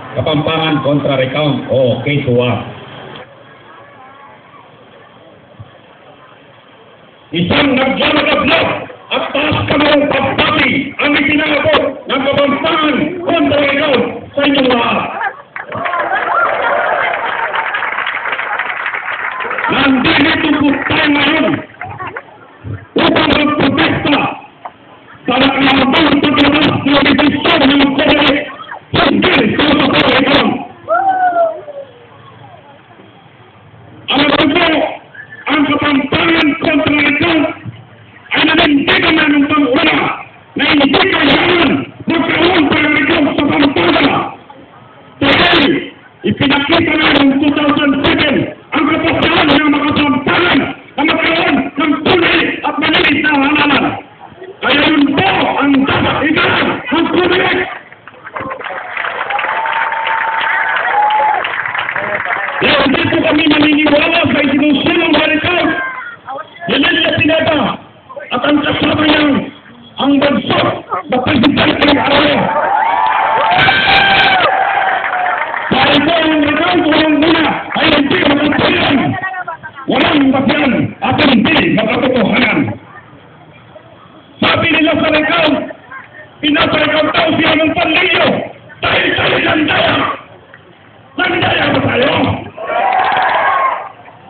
Kapampangan kontra recount o case war. Isang naglalagablog at taas kamang pagpati ang itinakot ng Kapampangan kontra recount sa inyong lahat. Nandito po tayo ngayon upang magprotesta sa nakalabang paglabas ng edisyon ng Korek tungkol sa Kapampangan. Alam ko po, ang Kapampangan kontra recount ay nanindigan na ng pang-una na hindi kailangan magkaroon pa ng recount sa Pampanga. Dahil ipinakita na noong 2007 ang kapasahan ng mga Kapampangan na magkaroon ng tunay at malinis na halalan. Kaya yun po ang dapat ikaw ng Korek. Kaya hindi po kami naniniwala sa isinusulong na recount. Yan na pinata at ang kasama niyang ang bansot na presidente ng araw. Dahil po ang recount walang muna ay hindi makatuyan. Walang mapyan at hindi makatotohanan. Sabi nila sa recount, pinapa-recount daw siya ng panliyo dahil tayo nandaya. Nandaya ba tayo?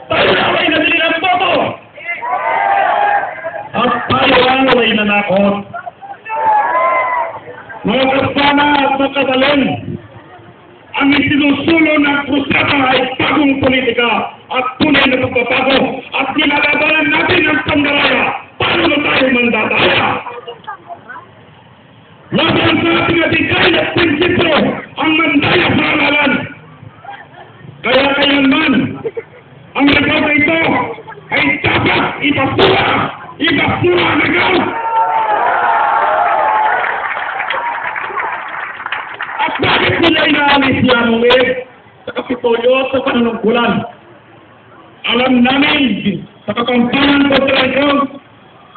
Tayo away na din ang boto. At tayo away na nakot. Mga kasama at magkadalon, ang isinusulo ng krusada ay bagong politika at tunay na pagbabago at kinalabanan natin ang pandaraya. Paano na tayo mandadaya? Laban sa ating atikay at prinsipyo ang mandaya sa halalan. Kaya kailanman, ang recount na ito ay dapat ipasura ang recount. At bakit nila inaalis si Anuel sa Kapitolyo sa panunungkulan? Alam namin sa Kapampangan kontra recount,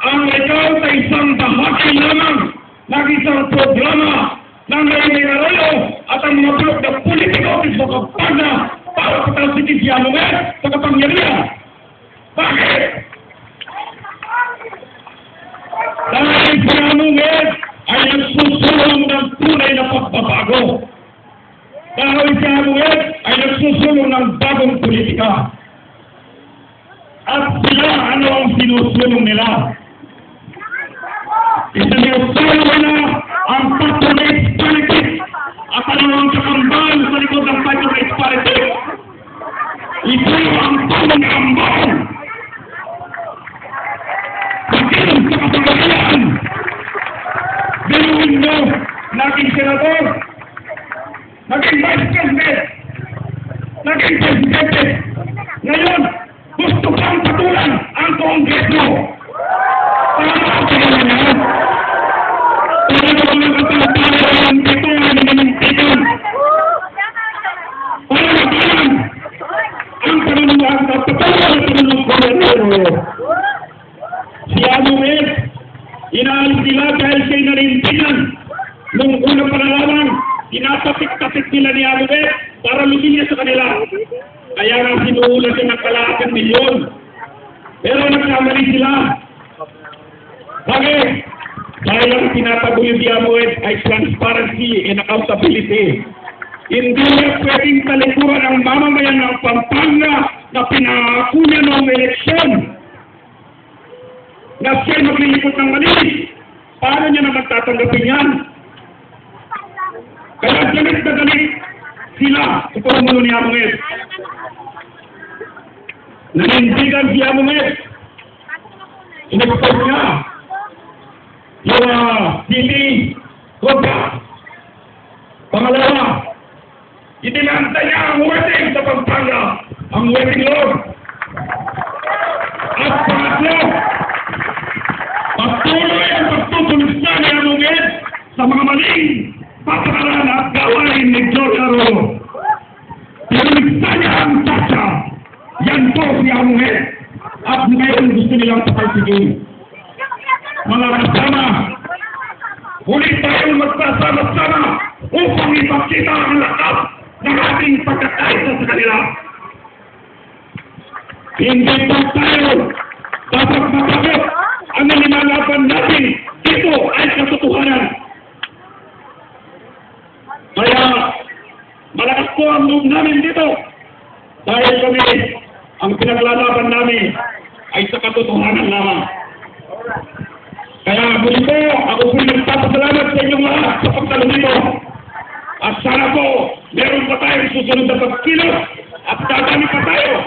ang recount ay isang bahagi lamang ng isang programa ng Maynilarayo at ang mga blok na politiko sa Kapampangan para patalsikin si Anuel sa kapangyarihan. Bakit? Dahil si Anuel ay nagsusulong ng tunay na pagbabago. Dahil si Anuel ay nagsusulong ng bagong politika. At sila, ano ang sinusulong nila? Isinusulong nila ang patronage politics at ano ang kakambal sa likod ng patronage politics. Ito ang pangangambal. Pagkinom sa kapangyarihan. Binuhin mo, naging senador, naging vice president, naging presidente. Ngayon, gusto kang patulan ang Kongreso. Tama ang kailangan. Kaya naman ang katalapalan ito ang nanintigan. Para nagalan ang panunuan at patulan ng Kongreso. Si Anuel, inaalis nila dahil siya'y nanintigan. Nung unang panalaman, tinatapik-tapik nila ni Anuel para luminya sa kanila. Kaya nga sinuulan siya ng kalahating milyon. Pero nagkamali sila. Bakit? Dahil ang tinataboy ni Anuel ay transparency and accountability. Hindi niya pwedeng talikuran ang mamamayan ng Pampanga na pinangako niya noong eleksyon. Na siya'y maglilipot ng malinis. Paano niya naman tatanggapin yan? Kaya galit na galit sila sa pamumuno ni Anuel. Nanindigan si Anuel. Inagpag niya yung hindi Koga. Pangalawa, itinantay niya ang wedding sa Pampanga, ang wedding law. At pangatlo, patuloy ang pagtutulis na ni Anuel sa mga maling patakaran at gawain ni Gloria Arroyo. Pinagsa niya ang tasya. Yan po si Anuel. At ngayon gusto nilang patalsigin. Mga kasama, huli tayong magkasama-sama upang ipagkita ang lakas ng ating pagkakaisa sa kanila. Hindi po tayo dapat matakot. Ang nilalaban natin dito ay katotohanan. Kaya malakas po ang loob namin dito. Dahil kami, ang pinaglalaban namin ay sa katotohanan lamang. Kaya muli po, ako po nagpapasalamat sa inyong lahat sa pagtalo dito. At sana po, meron pa tayong susunod na pagkilos at dadami pa tayo